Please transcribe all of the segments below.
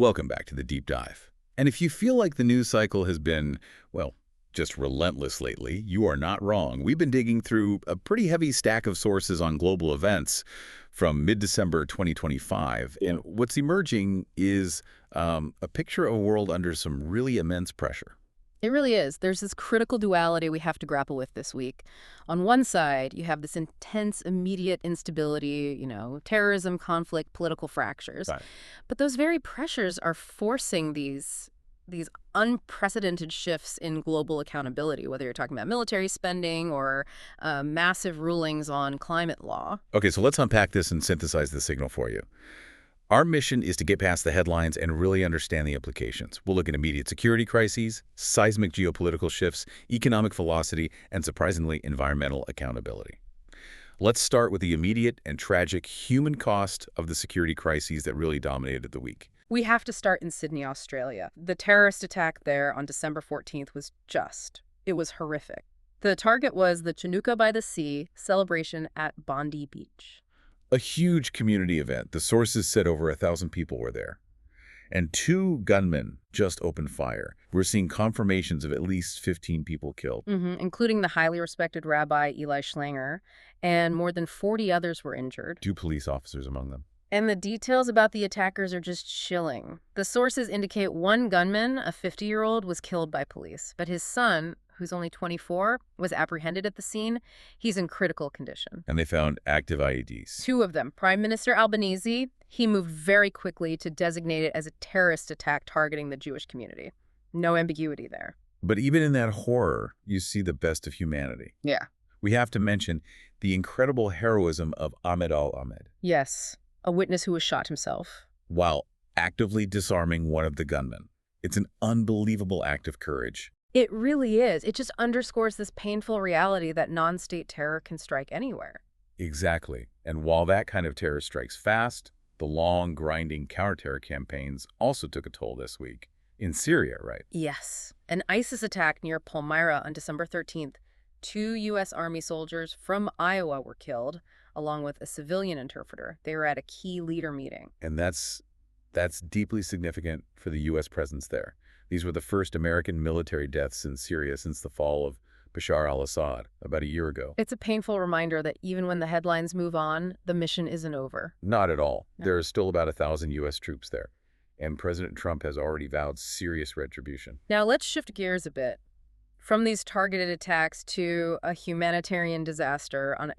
Welcome back to the Deep Dive. And if you feel like the news cycle has been, well, just relentless lately, you are not wrong. We've been digging through a pretty heavy stack of sources on global events from mid-December 2025. And what's emerging is a picture of a world under some really immense pressure. It really is. There's this critical duality we have to grapple with this week. On one side, you have this intense, immediate instability, terrorism, conflict, political fractures. Right. But those very pressures are forcing these unprecedented shifts in global accountability, whether you're talking about military spending or massive rulings on climate law. Okay, so let's unpack this and synthesize the signal for you. Our mission is to get past the headlines and really understand the implications. We'll look at immediate security crises, seismic geopolitical shifts, economic velocity, and surprisingly, environmental accountability. Let's start with the immediate and tragic human cost of the security crises that really dominated the week. We have to start in Sydney, Australia. The terrorist attack there on December 14th was it was horrific. The target was the Chinooka by the Sea celebration at Bondi Beach. A huge community event. The sources said over 1,000 people were there. And 2 gunmen just opened fire. We're seeing confirmations of at least 15 people killed. Including the highly respected Rabbi Eli Schlanger, and more than 40 others were injured. 2 police officers among them. And the details about the attackers are just chilling. The sources indicate one gunman, a 50-year-old, was killed by police, but his son, who's only 24, was apprehended at the scene. He's in critical condition. And they found active IEDs. 2 of them. Prime Minister Albanese, he moved very quickly to designate it as a terrorist attack targeting the Jewish community. No ambiguity there. But even in that horror, you see the best of humanity. Yeah. We have to mention the incredible heroism of Ahmed al-Ahmed. Yes, a witness who was shot himself. While actively disarming one of the gunmen. It's an unbelievable act of courage. It really is. It just underscores this painful reality that non-state terror can strike anywhere. Exactly. And while that kind of terror strikes fast, the long, grinding counter-terror campaigns also took a toll this week. In Syria, right? Yes. An ISIS attack near Palmyra on December 13th. 2 U.S. Army soldiers from Iowa were killed, along with a civilian interpreter. They were at a key leader meeting. And that's deeply significant for the U.S. presence there. These were the first American military deaths in Syria since the fall of Bashar al-Assad about a year ago. It's a painful reminder that even when the headlines move on, the mission isn't over. Not at all. No. There are still about 1,000 U.S. troops there, and President Trump has already vowed serious retribution. Now let's shift gears a bit. From these targeted attacks to a humanitarian disaster on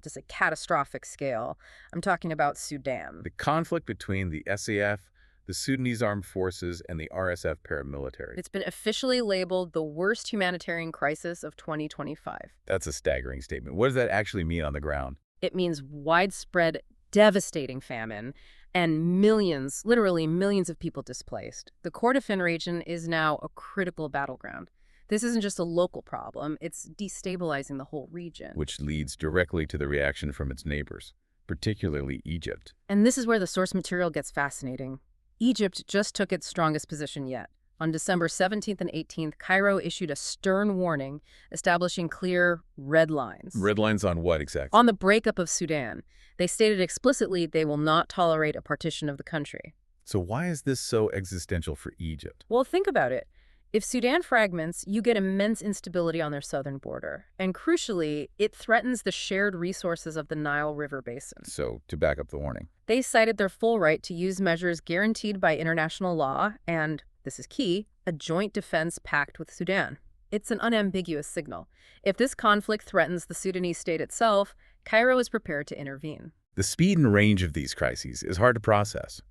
just a catastrophic scale. I'm talking about Sudan. The conflict between the SAF, the Sudanese armed forces, and the RSF paramilitary. It's been officially labeled the worst humanitarian crisis of 2025. That's a staggering statement. What does that actually mean on the ground? It means widespread, devastating famine and millions, literally millions of people displaced. The Kordofan region is now a critical battleground. This isn't just a local problem, it's destabilizing the whole region. Which leads directly to the reaction from its neighbors, particularly Egypt. And this is where the source material gets fascinating. Egypt just took its strongest position yet. On December 17th and 18th, Cairo issued a stern warning, establishing clear red lines. Red lines on what exactly? On the breakup of Sudan. They stated explicitly they will not tolerate a partition of the country. So why is this so existential for Egypt? Well, think about it. If Sudan fragments, you get immense instability on their southern border. And crucially, it threatens the shared resources of the Nile River basin. So, to back up the warning. They cited their full right to use measures guaranteed by international law and, this is key, a joint defense pact with Sudan. It's an unambiguous signal. If this conflict threatens the Sudanese state itself, Cairo is prepared to intervene. The speed and range of these crises is hard to process.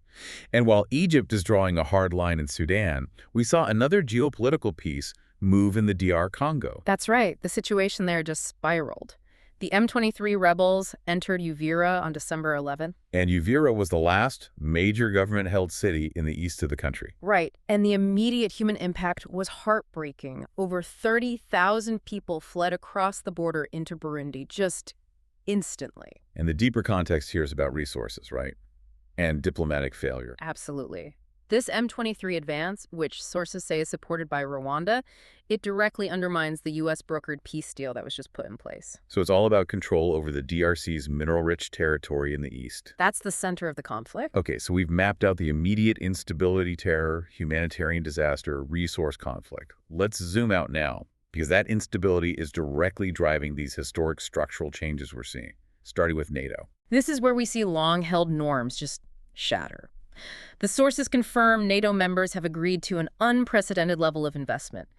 And while Egypt is drawing a hard line in Sudan, we saw another geopolitical piece move in the DR Congo. That's right. The situation there just spiraled. The M23 rebels entered Uvira on December 11th. And Uvira was the last major government-held city in the east of the country. Right. And the immediate human impact was heartbreaking. Over 30,000 people fled across the border into Burundi just instantly. And the deeper context here is about resources, right? And diplomatic failure. Absolutely. This M23 advance, which sources say is supported by Rwanda, it directly undermines the U.S. brokered peace deal that was just put in place. So it's all about control over the DRC's mineral-rich territory in the east. That's the center of the conflict. Okay, so we've mapped out the immediate instability, terror, humanitarian disaster, resource conflict. Let's zoom out now, because that instability is directly driving these historic structural changes we're seeing, starting with NATO. This is where we see long-held norms just shatter. The sources confirm NATO members have agreed to an unprecedented level of investment,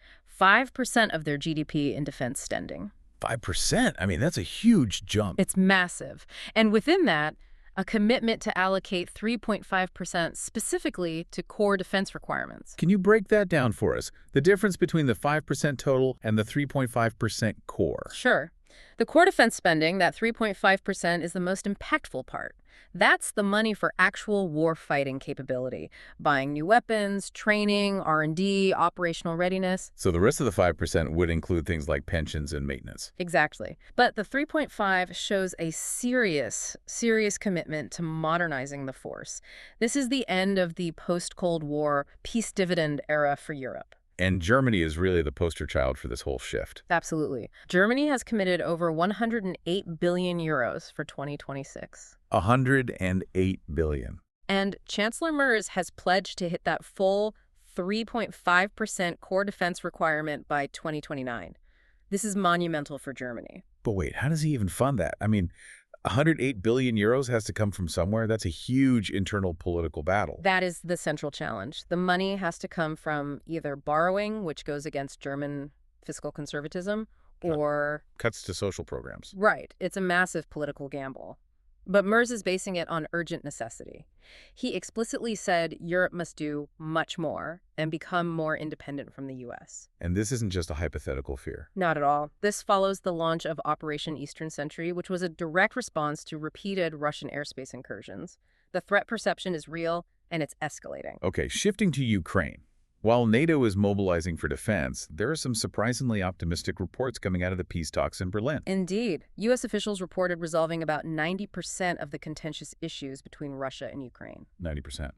5% of their GDP in defense spending. 5%? I mean, that's a huge jump. It's massive. And within that, a commitment to allocate 3.5% specifically to core defense requirements. Can you break that down for us? The difference between the 5% total and the 3.5% core. Sure. The core defense spending, that 3.5%, is the most impactful part. That's the money for actual war-fighting capability, buying new weapons, training, R&D, operational readiness. So the rest of the 5% would include things like pensions and maintenance. Exactly. But the 3.5 shows a serious commitment to modernizing the force. This is the end of the post-Cold War peace dividend era for Europe. And Germany is really the poster child for this whole shift. Absolutely. Germany has committed over 108 billion euros for 2026. 108 billion. And Chancellor Merz has pledged to hit that full 3.5% core defense requirement by 2029. This is monumental for Germany. But wait, how does he even fund that? I mean, 108 billion euros has to come from somewhere. That's a huge internal political battle. That is the central challenge. The money has to come from either borrowing, which goes against German fiscal conservatism, or cuts to social programs. Right. It's a massive political gamble. But Merz is basing it on urgent necessity. He explicitly said Europe must do much more and become more independent from the U.S. And this isn't just a hypothetical fear. Not at all. This follows the launch of Operation Eastern Sentry, which was a direct response to repeated Russian airspace incursions. The threat perception is real, and it's escalating. Okay, shifting to Ukraine. While NATO is mobilizing for defense, there are some surprisingly optimistic reports coming out of the peace talks in Berlin. Indeed. U.S. officials reported resolving about 90% of the contentious issues between Russia and Ukraine. 90%.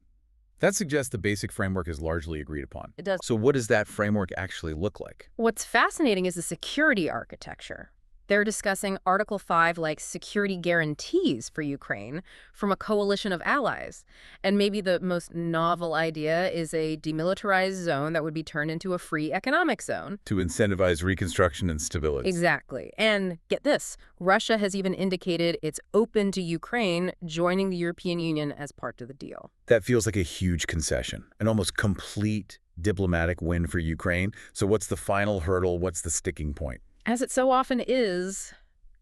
That suggests the basic framework is largely agreed upon. It does. So what does that framework actually look like? What's fascinating is the security architecture. They're discussing Article 5 like security guarantees for Ukraine from a coalition of allies. And maybe the most novel idea is a demilitarized zone that would be turned into a free economic zone. To incentivize reconstruction and stability. Exactly. And get this, Russia has even indicated it's open to Ukraine joining the European Union as part of the deal. That feels like a huge concession, an almost complete diplomatic win for Ukraine. So what's the final hurdle? What's the sticking point? As it so often is,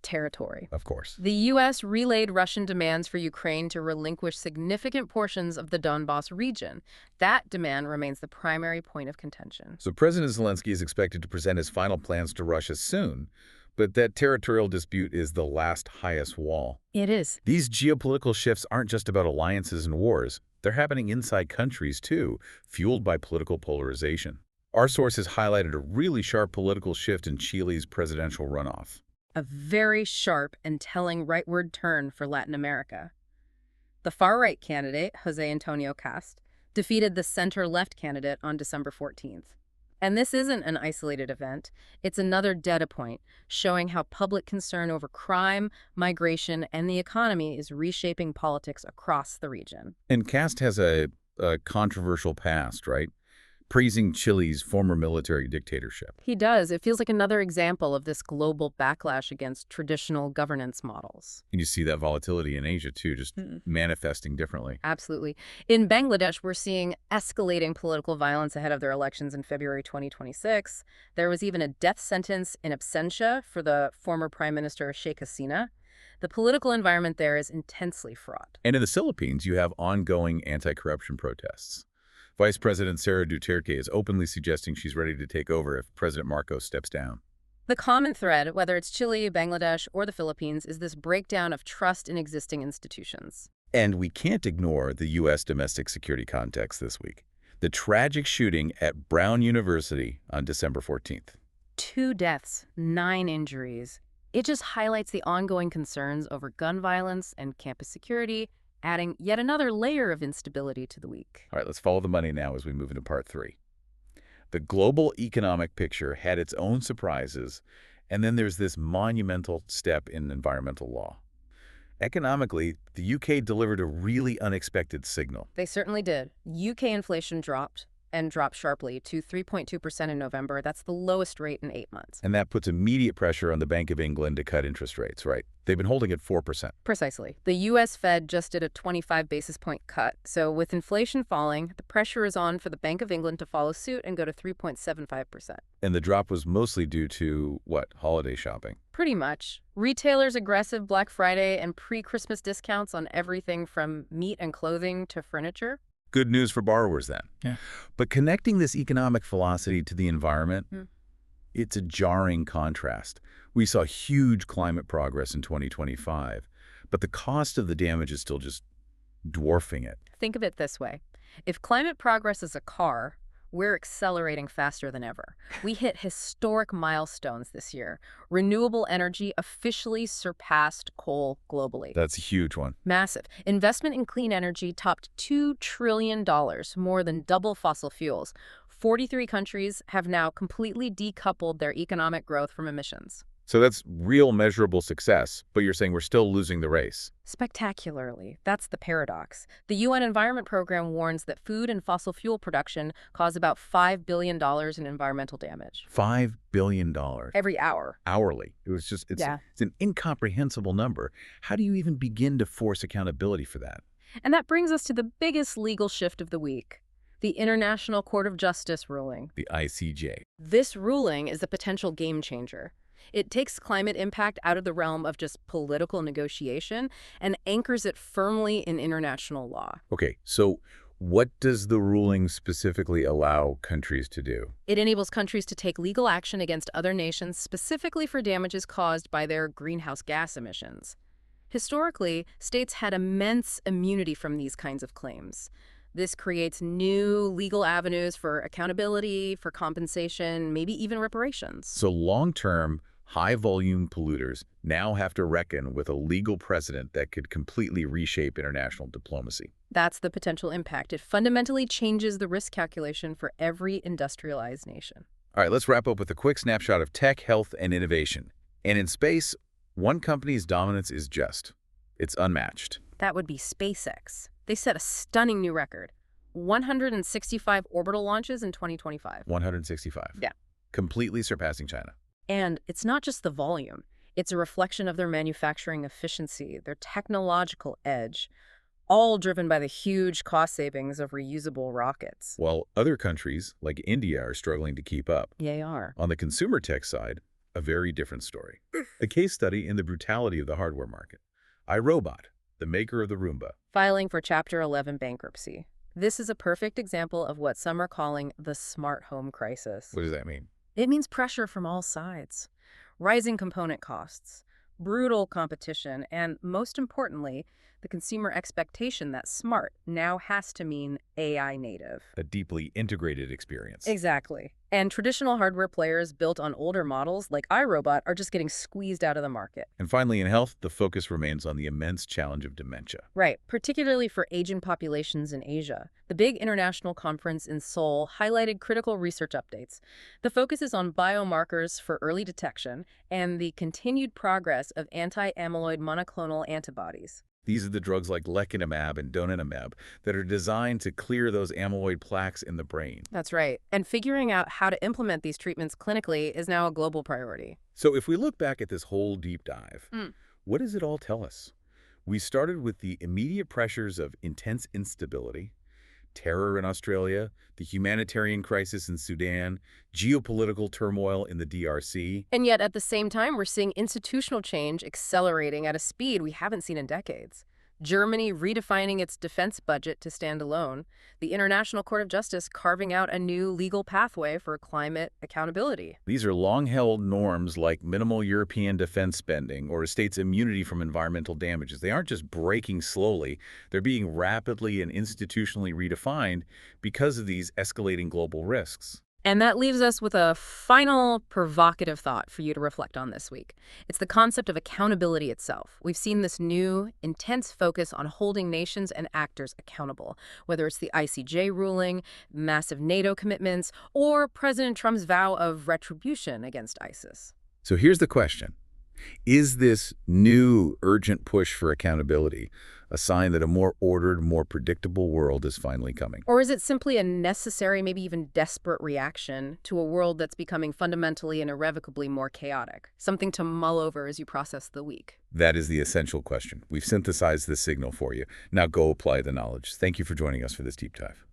territory. Of course. The U.S. relayed Russian demands for Ukraine to relinquish significant portions of the Donbas region. That demand remains the primary point of contention. So President Zelensky is expected to present his final plans to Russia soon, but that territorial dispute is the last highest wall. It is. These geopolitical shifts aren't just about alliances and wars. They're happening inside countries, too, fueled by political polarization. Our sources highlighted a really sharp political shift in Chile's presidential runoff. A very sharp and telling rightward turn for Latin America. The far-right candidate, Jose Antonio Kast, defeated the center-left candidate on December 14th. And this isn't an isolated event. It's another data point showing how public concern over crime, migration, and the economy is reshaping politics across the region. And Kast has a controversial past, right? Praising Chile's former military dictatorship. He does. It feels like another example of this global backlash against traditional governance models. And you see that volatility in Asia, too, just manifesting differently. Absolutely. In Bangladesh, we're seeing escalating political violence ahead of their elections in February 2026. There was even a death sentence in absentia for the former Prime Minister Sheikh Hasina. The political environment there is intensely fraught. And in the Philippines, you have ongoing anti-corruption protests. Vice President Sara Duterte is openly suggesting she's ready to take over if President Marcos steps down. The common thread, whether it's Chile, Bangladesh, or the Philippines, is this breakdown of trust in existing institutions. And we can't ignore the U.S. domestic security context this week. The tragic shooting at Brown University on December 14th. 2 deaths, 9 injuries. It just highlights the ongoing concerns over gun violence and campus security adding yet another layer of instability to the week. All right, let's follow the money now as we move into part 3. The global economic picture had its own surprises, and then there's this monumental step in environmental law. Economically, the UK delivered a really unexpected signal. They certainly did. UK inflation dropped sharply to 3.2% in November. That's the lowest rate in 8 months. And that puts immediate pressure on the Bank of England to cut interest rates, right? They've been holding at 4%. Precisely. The U.S. Fed just did a 25 basis point cut. So with inflation falling, the pressure is on for the Bank of England to follow suit and go to 3.75%. And the drop was mostly due to, what, holiday shopping? Pretty much. Retailers' aggressive Black Friday and pre-Christmas discounts on everything from meat and clothing to furniture. Good news for borrowers then. Yeah. But connecting this economic velocity to the environment, it's a jarring contrast. We saw huge climate progress in 2025, but the cost of the damage is still just dwarfing it. Think of it this way. If climate progress is a car, we're accelerating faster than ever. We hit historic milestones this year. Renewable energy officially surpassed coal globally. That's a huge one. Massive. Investment in clean energy topped $2 trillion, more than double fossil fuels. 43 countries have now completely decoupled their economic growth from emissions. So that's real measurable success, but you're saying we're still losing the race. Spectacularly. That's the paradox. The UN Environment Program warns that food and fossil fuel production cause about $5 billion in environmental damage. $5 billion. Every hour. Hourly. It's an incomprehensible number. How do you even begin to force accountability for that? And that brings us to the biggest legal shift of the week. The International Court of Justice ruling. The ICJ. This ruling is a potential game changer. It takes climate impact out of the realm of just political negotiation and anchors it firmly in international law. Okay, so what does the ruling specifically allow countries to do? It enables countries to take legal action against other nations specifically for damages caused by their greenhouse gas emissions. Historically, states had immense immunity from these kinds of claims. This creates new legal avenues for accountability, for compensation, maybe even reparations. So long-term, high-volume polluters now have to reckon with a legal precedent that could completely reshape international diplomacy. That's the potential impact. It fundamentally changes the risk calculation for every industrialized nation. All right, let's wrap up with a quick snapshot of tech, health, and innovation. And in space, one company's dominance is it's unmatched. That would be SpaceX. They set a stunning new record. 165 orbital launches in 2025. 165. Yeah. Completely surpassing China. And it's not just the volume. It's a reflection of their manufacturing efficiency, their technological edge, all driven by the huge cost savings of reusable rockets. While other countries, like India, are struggling to keep up. They are. On the consumer tech side, a very different story. A case study in the brutality of the hardware market. iRobot, the maker of the Roomba. Filing for Chapter 11 bankruptcy. This is a perfect example of what some are calling the smart home crisis. What does that mean? It means pressure from all sides. Rising component costs, brutal competition, and most importantly, the consumer expectation that smart now has to mean AI native. A deeply integrated experience. Exactly. And traditional hardware players built on older models like iRobot are just getting squeezed out of the market. And finally, in health, the focus remains on the immense challenge of dementia. Right, particularly for aging populations in Asia. The big international conference in Seoul highlighted critical research updates. The focus is on biomarkers for early detection and the continued progress of anti-amyloid monoclonal antibodies. These are the drugs like lecanemab and donanemab that are designed to clear those amyloid plaques in the brain. That's right. And figuring out how to implement these treatments clinically is now a global priority. So if we look back at this whole deep dive, what does it all tell us? We started with the immediate pressures of intense instability, terror in Australia, the humanitarian crisis in Sudan, geopolitical turmoil in the DRC. And yet at the same time, we're seeing institutional change accelerating at a speed we haven't seen in decades. Germany redefining its defense budget to stand alone, the International Court of Justice carving out a new legal pathway for climate accountability. These are long-held norms like minimal European defense spending or a state's immunity from environmental damages. They aren't just breaking slowly, they're being rapidly and institutionally redefined because of these escalating global risks. And that leaves us with a final provocative thought for you to reflect on this week. It's the concept of accountability itself. We've seen this new, intense focus on holding nations and actors accountable, whether it's the ICJ ruling, massive NATO commitments, or President Trump's vow of retribution against ISIS. So here's the question. Is this new urgent push for accountability a sign that a more ordered, more predictable world is finally coming? Or is it simply a necessary, maybe even desperate reaction to a world that's becoming fundamentally and irrevocably more chaotic? Something to mull over as you process the week. That is the essential question. We've synthesized the signal for you. Now go apply the knowledge. Thank you for joining us for this deep dive.